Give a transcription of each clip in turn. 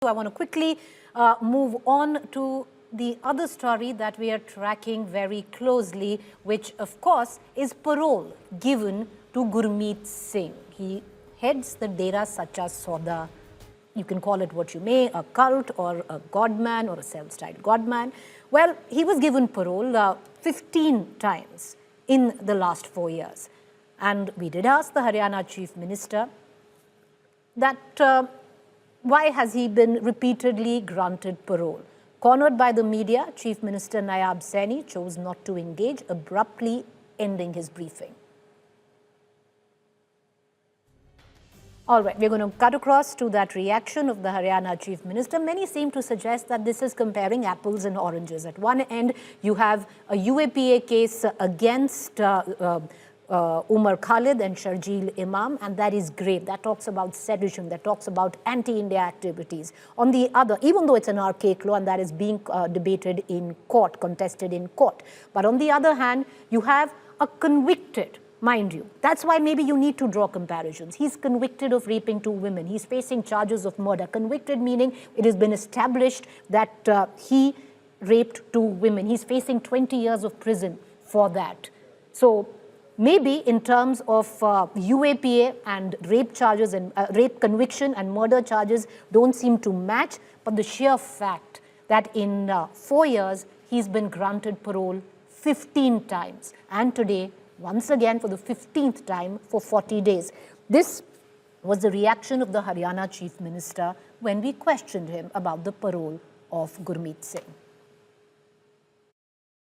I want to quickly move on to the other story that we are tracking very closely, which of course is parole given to Gurmeet Singh. He heads the Dera Sacha Sauda. You can call it what you may, a cult or a godman or a self-styled godman. Well, he was given parole 15 times in the last 4 years. And we did ask the Haryana Chief Minister that why has he been repeatedly granted parole? Cornered by the media, Chief Minister Nayab Saini chose not to engage, abruptly ending his briefing. All right, we're going to cut across to that reaction of the Haryana Chief Minister. Many seem to suggest that this is comparing apples and oranges. At one end, you have a UAPA case against Umar Khalid and Sharjeel Imam, and that is grave. That talks about sedition, that talks about anti-India activities. On the other, even though it's an archaic law and that is being debated in court, contested in court, but on the other hand, you have a convicted, mind you. That's why maybe you need to draw comparisons. He's convicted of raping 2 women. He's facing charges of murder. Convicted meaning it has been established that he raped 2 women. He's facing 20 years of prison for that. So maybe in terms of UAPA and rape charges and rape conviction and murder charges don't seem to match, but the sheer fact that in 4 years he's been granted parole 15 times, and today once again for the 15th time for 40 days. This was the reaction of the Haryana Chief Minister when we questioned him about the parole of Gurmeet Singh.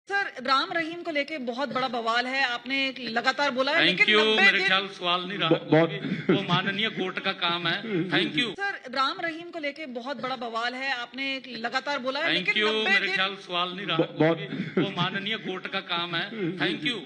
Sir, Ram Rahim को लेके बहुत बड़ा बवाल है, आपने लगातार बोला है, लेकिन मेरे ख्याल सवाल नहीं रहा, वो माननीय कोर्ट का काम है। Thank you sir, Ram Rahim को लेके बहुत बड़ा बवाल है, आपने लगातार बोला है, लेकिन मेरे ख्याल सवाल नहीं रहा, वो माननीय कोर्ट का काम है। Thank you.